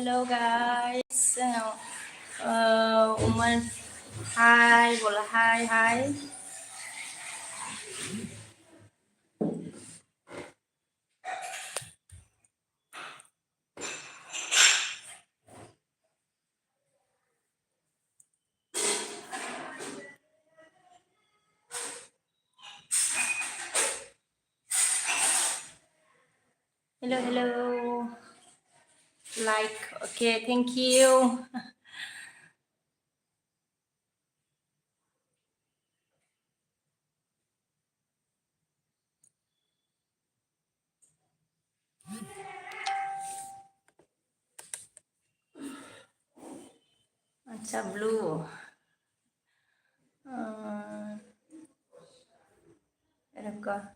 hello guys. Woman, hi, bola hi. Hello. Like, okay, thank you. Acha blue. Erika.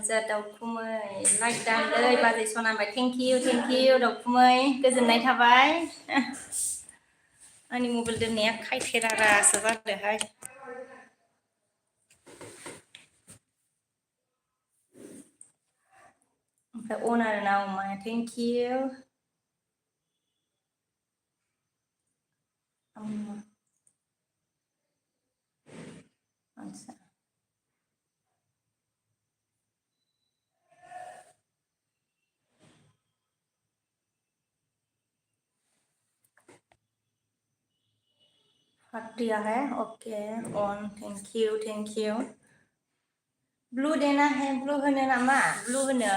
Giờ đầu kumai like danเลยบาริสนานไป thank you ดอกkumai गोजोननाय थाबाय อันนี้มบิลเนี้ยใครเทราสวัสดีให้แต่โอนาร์นาอุมา thank you hot दिया है okay on thank you blue देना है blue होनो नामा blue होनो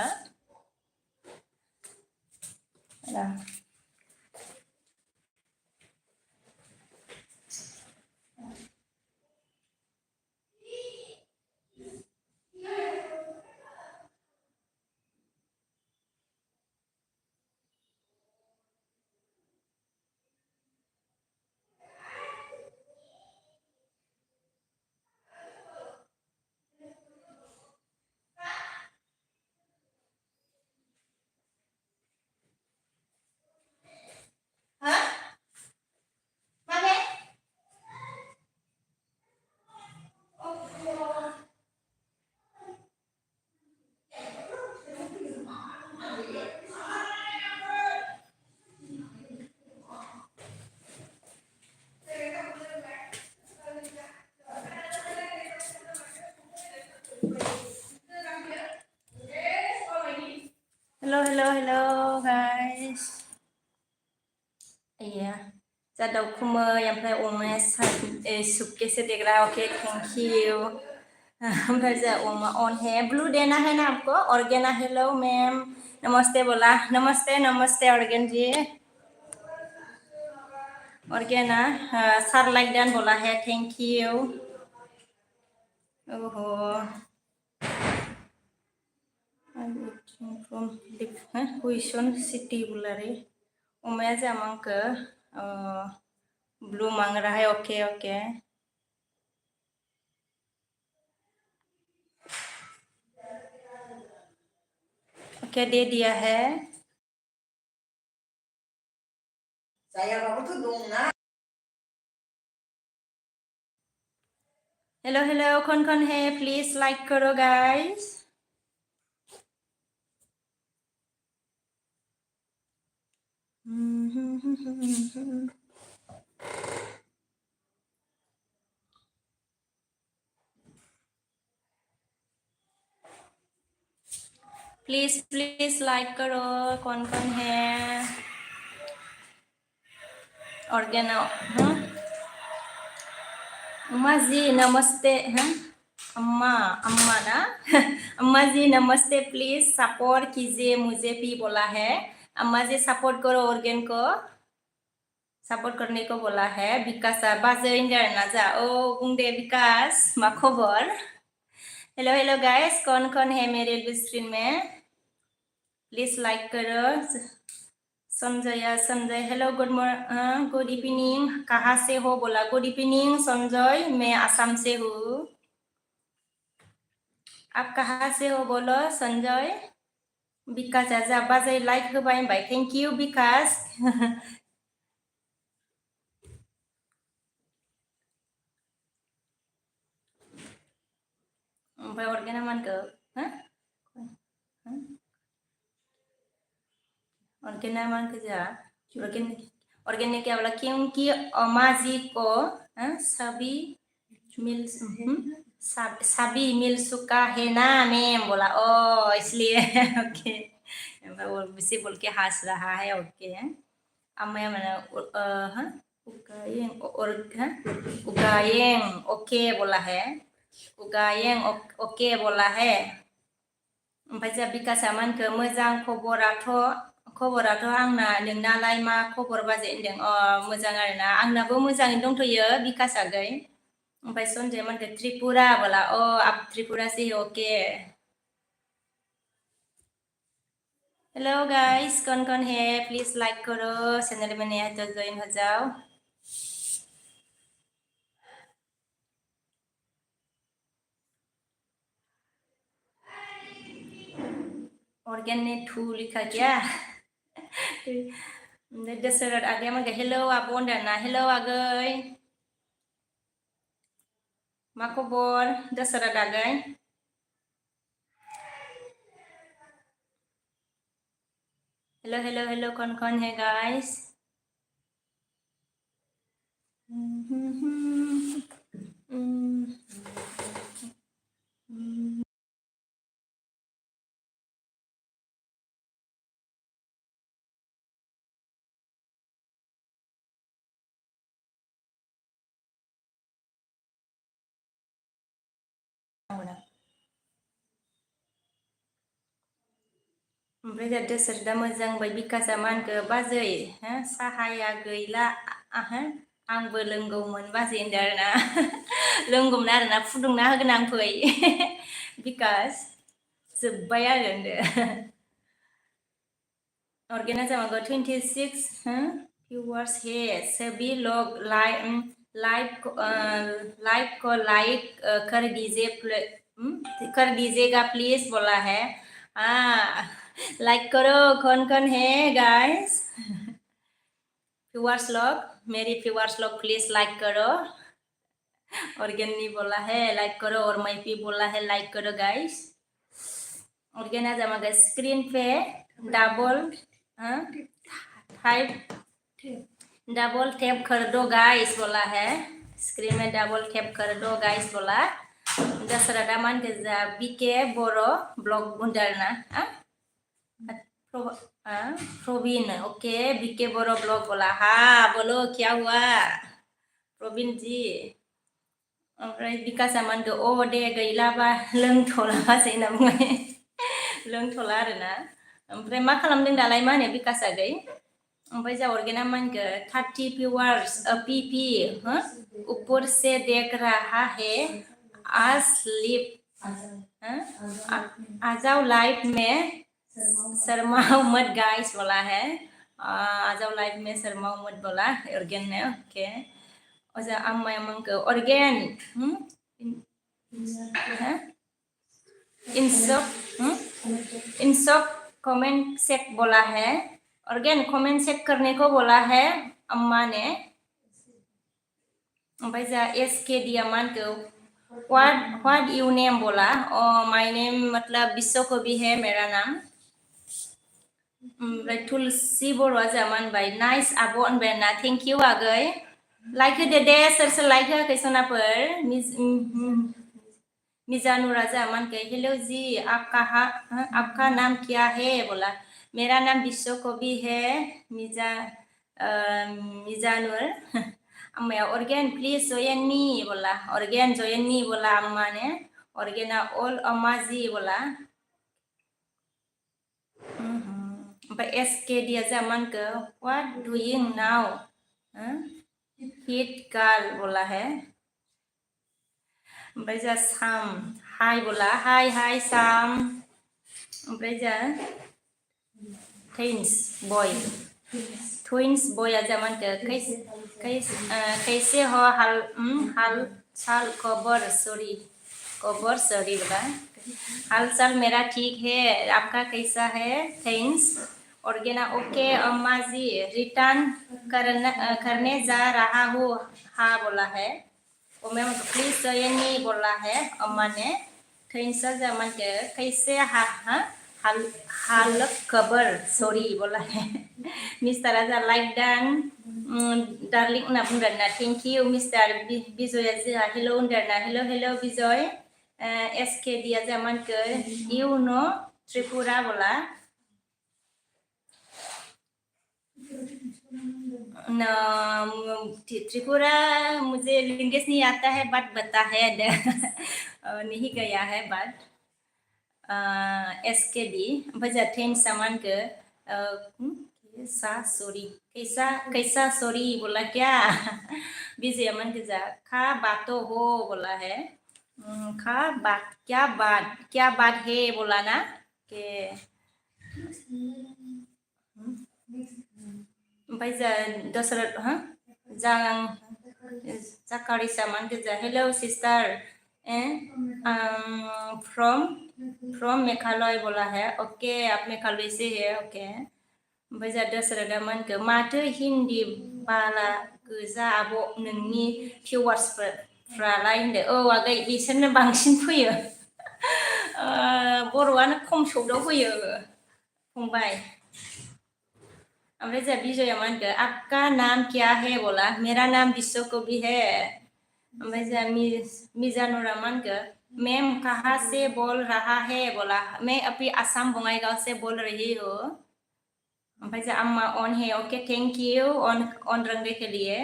hello guys iya jadau kuma yang play omes suke sedegra oke thank you ओमफ्राय जा ओमा ऑन है ब्लू देना है ना आपको ऑर्गेना हेलो मैम नमस्ते बोला नमस्ते ऑर्गेन जी ऑर्गेना सर लाइक डान बोला है थैंक यू ओहो from Huishon city बुलारे ओमाया जा मंके ब्लू मांग रहा है ओके दे दिया है saya baru tuh dong ना हेलो कौन है प्लीज लाइक करो गाइस प्लीज लाइक करो कौन है ऑर्गेना अम्मा जी नमस्ते अम्मा ना अम्मा जी नमस्ते प्लीज सपोर्ट कीजिए मुझे भी बोला है अम्मा जी सपोर्ट करो ऑर्गेन को सपोर्ट करने को बोला है विकास बाजो इंडिया ना जा ओ बुंदे विकास मा खबर हेलो गाइस कौन है मेरे स्क्रीन में प्लीज लाइक करो संजय हेलो गुड इवनिंग कहाँ से हो बोला गुड इवनिंग संजय मैं असम से हूँ आप कहाँ से हो बोलो संजय विकास आजा बाजै लाइक होबाय होनबाय थेंक यू विकास ओमफ्राय अरगेना मानखौ ऑर्गेना मान के जा ऑर्गेनिक क्या बोला क्योंकि अम्मा जी को सभी मिल सभी मिल चुका है ना मैम बोला ओ इसलिए ओके वो इसे बोल के हंस रहा है ओके अम्मा मैंने उगायेंग ओके बोला है उगायेंग ओके बोला है ओमफ्राय जा बिकासआ मानखौ मोजां खबराथ' आंना नोंनालाय मा खबर बाजै होनदों मोजां आरोना आंनाबो मोजाङैनो दंथ'यो बिकास आगै ओमफ्राय सन्जय मानखौ त्रिपुरा बोला आप त्रिपुरा से ओके हेलो गाइस कौन है प्लीज लाइक करो चैनल में नया है तो ज्वाइन हो जाओ ऑर्गेन ने ठू लिखा क्या दशरथ आगे मानखौ हेलो आब' होनदों ना हेलो आगै मा खबर दशरथ आगै हेलो हेलो हेलो कौन है गाइस ओमफ्राय जा दशरथआ मोजां बाय बिकासआ मानखौ बाजै साहाया गैला आंबो लोंगौमोन बाजै होनदों आरोना लोंगौमोन आरोना फुदुंना होगोन आं फै बिकास जोब्बाय आरो होनदो ऑर्गेना जामागो 26 व्यूअर्स है सभी लोग लाइव को लाइक कर दीजिएगा प्लीज बोला है लाइक करो कौन है गाइस व्यूअर्स लोग मेरी व्यूअर्स लोग प्लीज लाइक करो ऑर्गेनी बोला है लाइक करो और मैं भी बोला है लाइक करो guys ऑर्गेना जामागो screen Pay double tap कर दो गाइस बोला है स्क्रीन में डबल टैप कर दो गाइस बोला दशरथा मान के जा बीके बोरो ब्लॉग बुंदरना प्रवीण ओके बीके बोरो ब्लॉग बोला हाँ बोलो क्या हुआ प्रवीण जी ओमफ्राय बिकासआ मानखौ दे गैलाबा लोंथ'ला बाजै होनना बुंबाय लोंथ'ला आरोना ओमफ्राय मा खालामदों दालाय मा होनो बिकास आगै ओमफ्राय जा ऑर्गेना मानखौ 30 व्यूअर्स पीपी ऊपर से देख रहा है आज लाइव में शर्माओ मत गाइस बोला है आजाओ लाइव में शर्माओ मत बोला ऑर्गेन ने ओके ओजा अम्माया मानखौ ऑर्गेन इन सब कमेंट चेक बोला है ऑर्गेन कमेंट चेक करने को बोला है अम्मा ने ओमफ्राय जा एसके दिया मानखौ व्हाट यू नेम बोला माय नेम मतलब विश्व कवि है मेरा नाम ओमफ्राय तुलसी बर'आ जा मानबाय नाइस आब' होनबाय ना थेंक इउ आगै लाइक होदो दे सोर लाइक होआखै सनाफोर मिजानुरा जा मानखौ हेलो जी आपका नाम क्या है बोला मेरा नाम विश्व कवि है मिजानुर अम्माया ऑर्गेन प्लीज जॉइन मी बोला ऑर्गेन जॉइन मी बोला अम्मा ने ऑर्गेना ऑल अम्मा जी बोला ओमफ्राय एसके दिया जा मानखौ what doing now hit girl बोला है ओमफ्राय जा साम हाय बोला हाय साम ओमफ्राय जा ट्विन्स बॉय जा मानखौ कैसे हो हाल चाल खबर सॉरी बोला हाल चाल मेरा ठीक है, आपका कैसा है? थैंक्स। ऑर्गेना ओके अम्मा जी रिटर्न करने जा रहा हूँ। हाँ बोला है। और मैं प्लीज नहीं बोला है अम्मा ने। थैंक्स जमन के कैसे हाल हाल खबर सॉरी बोला है। मिस्टर आजा लाइक डान डार्लिंग ना बुंदों ना थैंक यू मिस्टर बिजय जोहा हेलो होनदों ना hello hello Bijay SK dia zaman ke you know Tripura बोला न त्रिपुरा मुझे लैंग्वेज नहीं आता है बट बता है नहीं गया है बट SKD बजा थैंक्स सामान के कैसा सॉरी कैसा कैसा सॉरी बोला क्या बिजय मन के जा खा बातो हो बोला है खा बात क्या बात है बोला ना के ओमफ्राय जा दशरथ जाकारि सामान के जा हेलो सिस्टर फ्रॉम मेघालय बोला है ओके आप मेघालय से है ओके ओमफ्राय जा दशरथ मन के माथो हिन्दी बाला गोजा आब' नोंनि भिउवार्सफ्रालाय होनदो औ आगै बिसोरनो बांसिन फैयो बर'आनो खम सौदाव फैयो फंबाय ओमफ्राय जा बिजया मान के आपका नाम क्या है बोला मेरा नाम विश्व कवि है ओमफ्राय जा मिजानुरा मान के मैम कहाँ से बोल रहा है बोला मैं अभी असम बंगाईगांव से बोल रही हूँ ओमफ्राय जा अम्मा ऑन है ओके थैंक यू ऑन रंगने के लिए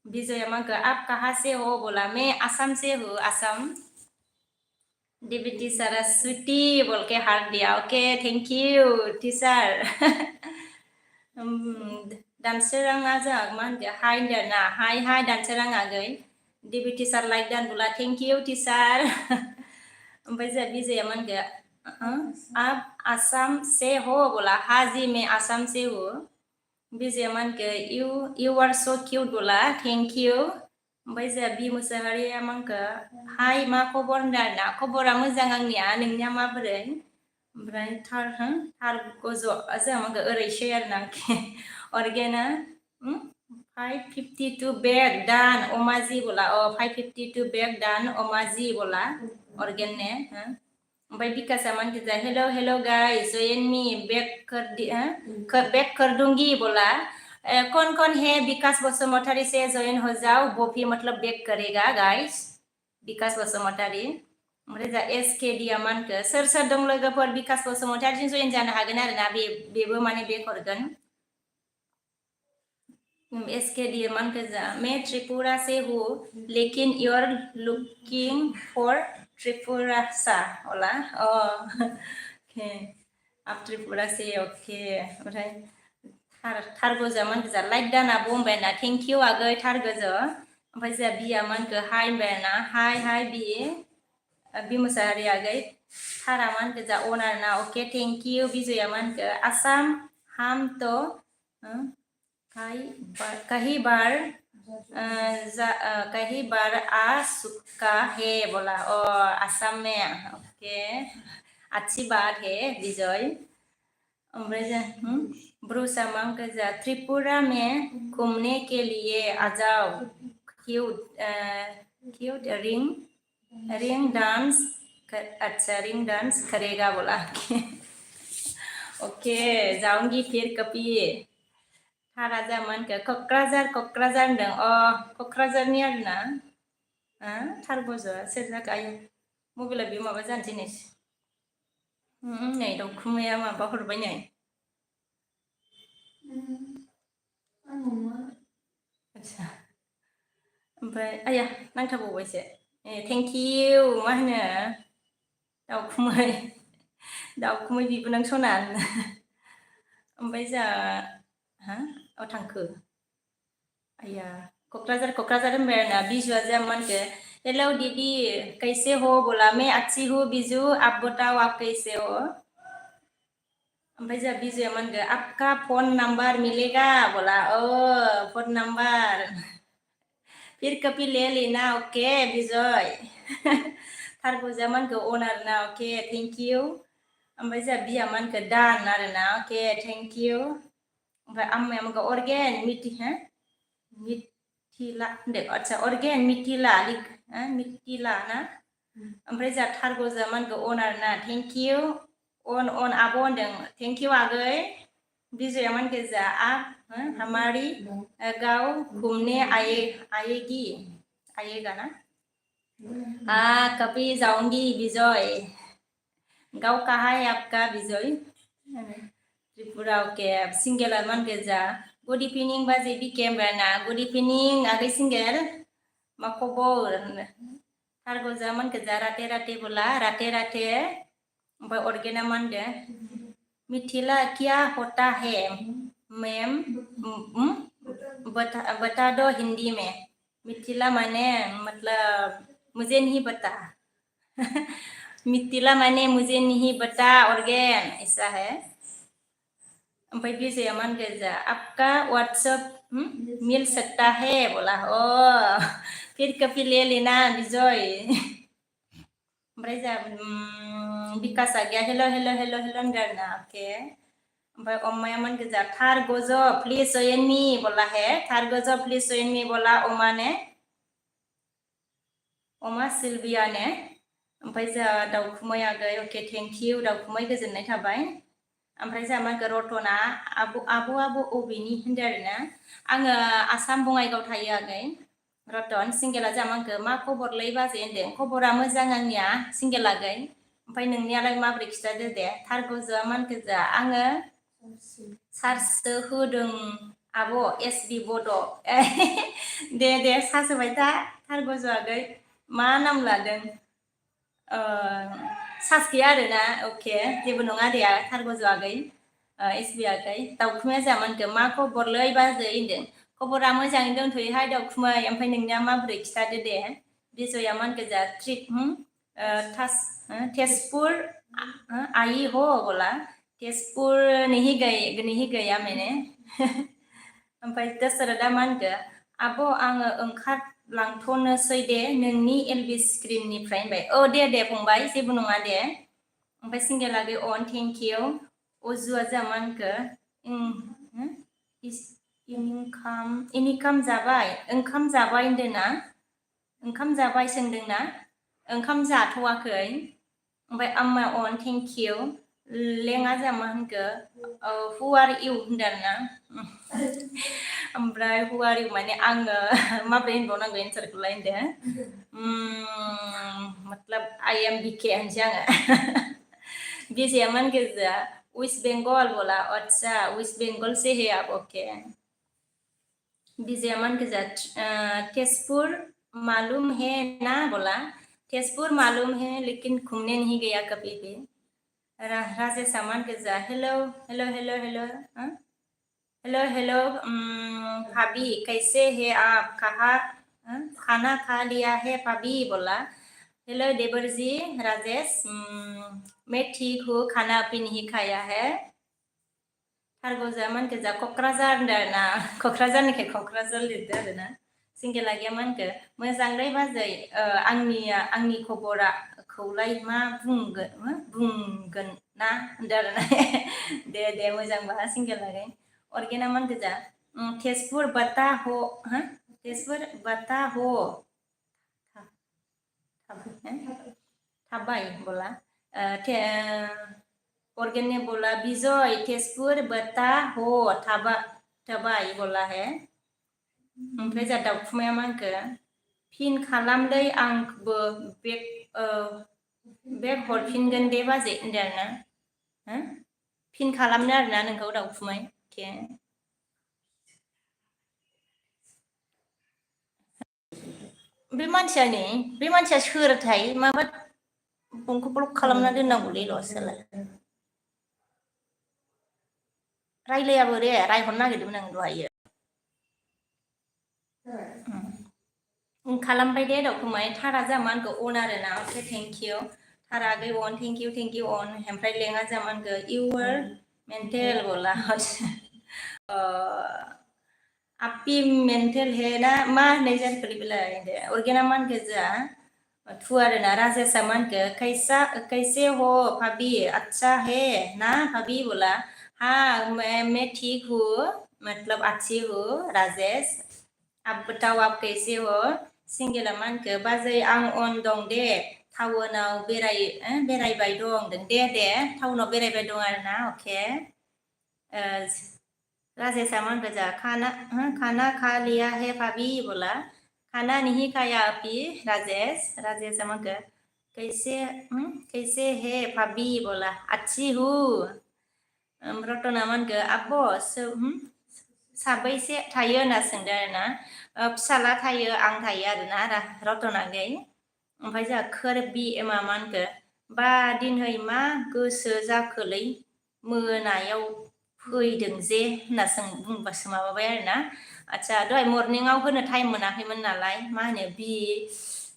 विजय मान के आप कहाँ से हो बोला मैं असम से हूँ असम DB सरस्वती बोल के हार्ट दिया ओके थैंक यू टीचर दानसोराङा जोंहा मा होनगोन हाय होनदों ना हाय हाय दानसोराङा गै DB टीचर लाइक दान बोला थैंक यू टीचर ओमफ्राय जोंहा विजया मा होनगोन आप आसाम से हो बोला हाँ जी मैं आसाम से हूँ विजया मा होनगोन यू आर सो क्यूट बोला थैंक यू ओमफ्राय जोंहा बि मुसाहारिया मा होनगोन हाय मा खबर होनदों आरोना खबरा मोजां आंनिया नोंनिया माबोरै ओमफ्राय थार गज' जोंहा मा होनगोन ओरैसै आरोना अर्गेना 552 बैग डान अमाजी बोला 552 बैग डान अमाजी बोला ऑर्गेन ने ओमफ्राय बिकासा मान के जा hello hello guys join me back कर दूंगी बोला कौन है विकास बसुमतारी से जॉइन हो जाओ वो भी मतलब बैक करेगा गाइस विकास बसुमतारी ओमफ्राय जा SKD मान के सोर दं लोगोफोर विकास बसुमतारीजों जॉइन जानो हागोन आरोना बेबो माने बैक हरगोन SKD मान के जा मैं त्रिपुरा से हूँ लेकिन you are looking for Tripura सा बोला ओके आप त्रिपुरा से ओके ओमफ्राय थार गोजा मान के जा लाइक दाना बुंबाय ना थैंक यू आगै थार गोजा ओमफ्राय जा बिया मान के हाय होनबाय ना हाय बि मुसाहारि आगै थारा मान के जा अनार ना ओके थैंक यू विजया मान के आसाम हम तो कई बार आ चुका है बोला असम में ओके अच्छी बात है विजय ओमफ्राय ब्रुसा माम के जा त्रिपुरा में घूमने के लिए आ जाओ क्यूट रिंग डांस अच्छा रिंग डांस करेगा बोला ओके जाऊंगी फिर कभी थारा जामान के क'क्राझार होनदों क'क्राझारनि आरोना थार गज'आ सोर जाखो आयौ मबाइला बे माबा जानोसै नै दाउखुमैया माबा हरबाय नै आच्छा ओमफ्राय आया नांथाबावबायसो थेंक इउ मा होनो दाउखुमै बिबोनां सना ओमफ्राय जोंहा थांखो आया क'क्राझार होनबाय आरोना बिजुआ जा मान के हेलो दीदी कैसे हो बोला मैं अच्छी हूँ बिजू आप बताओ आप कैसे हो ओमफ्राय जोंहा बिजुआ मान के आपका फोन नंबर मिलेगा बोला फोन नंबर फिर कभी ले लेना ओके विजय थारगौ जा मानखौ अन आरोना अके थेंक इउ ओमफ्राय जा बिया मानखौ दान आरोना अके थेंक इउ ओमफ्राय आम्माया मानखौ अर्गेन मिथिला होनदो आच्छा अर्गेन मिथिला मिथिला ना ओमफ्राय जा थारगौ जा मानखौ अन आरोना थेंक इउ अन आब' होनदों थेंक इउ आगै विजया मानखौ जा आप हमारी गाँव घूमने आएगी आएगा ना कभी जाऊंगी विजय गाँव कहाँ है आपका विजय त्रिपुरा ओके सिंगेल मन गेजा गुड इवनिंग बाजे बिकेम ना गुड इवनिंग आगे सिंगेल मा खबर थारगौ जा मन गेजा राते राते बोला राते राते ओमफ्राय अर्गेना मान दे मिथिला क्या होता है मैम बता दो हिंदी में मिथिला माने मतलब मुझे नहीं बता मिथिला माने मुझे नहीं बता ऑर्गेन ऐसा है ओमफ्राय विजया मान गेजा आपका व्हाट्सएप मिल सकता है बोला ओ फिर कभी ले लेना विजय ओमफ्राय जा विकासा गया हेलो हेलो हेलो हेलो होनगोन ओके ओमफ्राय अम्माया मान गेजा थार गजो प्लीज जइन मी बोला है थार गजो प्लीज जइन मी बोला अमा ने अमा सिल्विया ने ओमफ्राय जा दाउखुमै आगै अके थेंक इउ दाउखुमै गोजोननाय थाबाय ओमफ्राय जा मानखौ रतना आब' अबेनि होनदो आरोना आङो आसाम बङाइगाव थायो आगै रतन सिंगेला जा मानखौ मा खबरलै बाजै होनदों खबरा मोजां आंनिया सिंगेल आगै ओमफ्राय नोंनियालाय माबोरै खिथादो दे थारगौ जा मानखौ जा आङो सार्चसो होदों आब' एसबि बड' दे सार्च होबाय था थारगौ जा आगै मा नाम लादों सार्च गैया आरोना अके जेबो नङा दे थारगौ जा आगै एसबि आगै दाउखुमैया जा मानखौ मा खबरलै बाजै होनदों खबरा मोजाङै दंथ'योहाय दाउखुमै ओमफ्राय नोंनिया माबोरै खिथादो दे विजया मानखौ जा ट्रिप तेजपुर आई हो बोला तेजपुर नहीं गया मैंने ओमफ्राय दशरथआ मानखौ आब' आङो ओंखारलांथ'नोसै दे नोंनि एलबि स्क्रिननिफ्राय होनबाय औ दे फंबाय जेबो नङा दे ओमफ्राय सिंगेल आगै अन थेंक इउ अजुआ जा मानखौ इनकाम जाबाय ओंखाम जाबाय होनदोंना ओंखाम जाबाय सोंदोंना ओंखाम जाथ'वाखै ओमफ्राय आम्मा अन थेंक इउ लेङा जा मा होनखो हु आर इउ होनदों आरोना ओमफ्राय हु आर इउ माने आङो माबोरै होनबावनांगौ एन्सारखौलाय होनदो मतलब आई एम बीके होनसै आङो विजया मान गेजा वेस्ट बेंगल बोला अच्छा वेस्ट बेंगल से है आप ओके विजया मान गेजा तेजपुर मालूम है ना बोला तेजपुर मालूम है लेकिन घूमने नहीं गया कभी भी राजेश मान गेजा hello hello hello hello hello hello भाभी कैसे है आप खाना खा लिया है भाभी बोला हेलो देवर जी राजेश मैं ठीक हूँ खाना अभी नहीं खाया है थारगौ जा मानखौ जा क'क्राझार होनदों आरोना क'क्राझारनिखाय क'क्राझार लिरदो आरोना सिंगेला गैया मानखौ मोजांलै बाजै आंनि खबराखौलाय मा बुंगोन ना होनदों आरोना दे मोजांबा सिंगेल आगै अर्गेना मानखौ जा तेजपुर बता हो थाबाय बोला ऑर्गेन ने बोला विजय तेजपुर बता हो थाबाय बोला है ओमफ्राय जा दाउखुमाया मानखौ फिन खालामलै आंबो बेग हरफिनगोन दे बाजै होनदों आरोना फिन खालामनो आरोना नोंखौ दाउखुमै के बे मानसिया सोरथाय माबा फनखौ ब्लक खालामना दोननांगौलै लसोलाय रायलायाबो रे रायहरनो नागिरदोंमोन आं दहायो खालामबाय दे दाउखुमै थारा जा मानखौ अन आरोना अके थेंक इउ थारा आगै अन थेंक इउ अन ओमफ्राय लेङा जा मानखौ इउ आर मेन्टेल बोला आपी मेन्टेल है ना मा होननाय जाखोलै बेलाय अर्गेना मानखौ जा थुआर ना राजेशा मानके कैसा कैसे हो भाभी अच्छा है ना भाभी बोला हाँ मैं ठीक हूँ मतलब अच्छी हूँ राजेश आप बताओ आप कैसे हो सिंगेला मानके बाजै आं अन दं दे टाउनाव बेरायबाय दं दे टाउनाव बेरायबाय दं आरोना अके राजेशा मानके जा खाना खा लिया है भाभी बोला खाना नहीं खाया अभी राजेश मानके कैसे है भाभी बोला अच्छी हूँ रतना मानके आब' साबैसे थायो होनना सोंदों आरोना फिसाला थायो आं थायो आरोना रतना गै ओमफ्राय जोंहा खोरबि मानके बा दिनै मा गोसो जाखोलै मोनायाव फैदों जे होनना बुंबासो माबाबाय आरोना आच्छा दहाय मर्निंआव होनो टाइम मोनाखैमोन नालाय मा होनो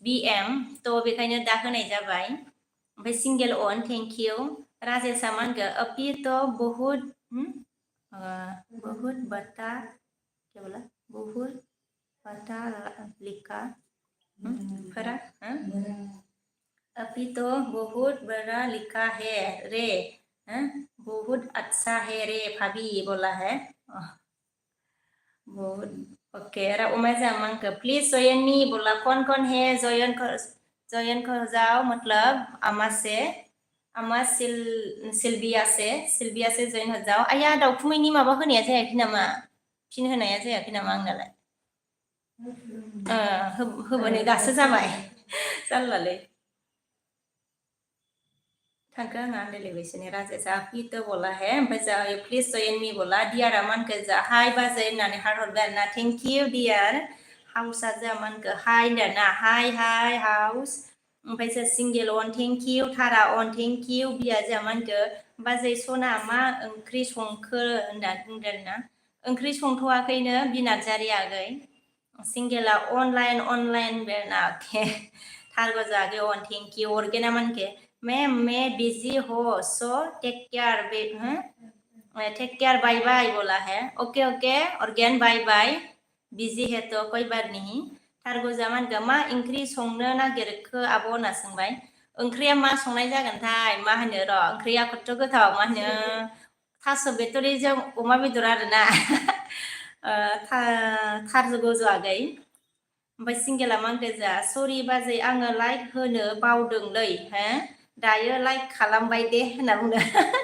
BM थ' बेखायनो दा होनाय जाबाय ओमफ्राय सिंगेल अन थेंक इउ राजेशा मानके अभी तो बहुत बता क्या बोला बहुत बता लिखा फरा अभी तो बहुत बड़ा लिखा है रे बहुत अच्छा है रे भाभी बोला है बहुत okay Umeja मांके please join me बोला कौन है जॉइन कर जाओ मतलब आमा सिल्विया से जॉइन हो जाओ आया दाउखुमैनि माबा होनाया जायाखै नामा फिन होनाया जायाखै नामा आंनालाय होबानो दासो जाबाय जारलालै थांखो आंहा डेलिगेशन राजेशा अभी तो बोला है ओमफ्राय जा प्लिज जॉइन मी बोला दियारा मानके जा हाय बाजै होननानै हार्ट हरबाय आरोना थेंक इउ दियार हाउसआ जा मानके हाय होनदोंना हाय हाउस ओमफ्राय जा सिंगेल अन थेंक इउ थारा अन थेंक इउ बिया जा मानके बाजै सना मा ओंख्रि संखो होननानै बुंदों आरोना ओंख्रि संथ'वाखैनो बिनार्जारि आगै सिंगेला ऑनलाइन बेरना के थारगो जागे ऑन थैंक यू ऑर्गेना मन के मैं बिजी हो सो टेक केयर बाय बाय बोला है ओके ऑर्गेन बाय बाय बिजी है तो कोई बात नहीं थारगो जामान के मा ओंख्रि संनो नागिरखो आब' होनना सोंबाय ओंख्रिया मा संनाय जागोनथाय मा होनो र' ओंख्रिया खथ' गोथाव मा होनो थास' बिथ'रिजों अमा बेदर आरोना थारजोगो आगै ओमफ्राय सिंगेला मानके जा सरि बाजै आङो लाइक होनो बावदोंलै दायो लाइक खालामबाय दे होनना बुंदों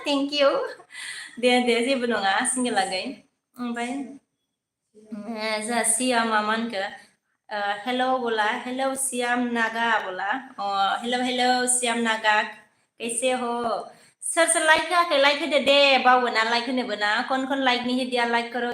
थेंक इउ दे जेबो नङा सिंगेल आगै ओमफ्राय जा सियामा मानके हेलो बोला हेलो सियाम नागा बोला हेलो सियाम नागा कैसे हो सोर लाइक होआखै लाइक होदो दे बावो ना लाइक होनोबो ना कौन लाइक नहीं दिया लाइक करो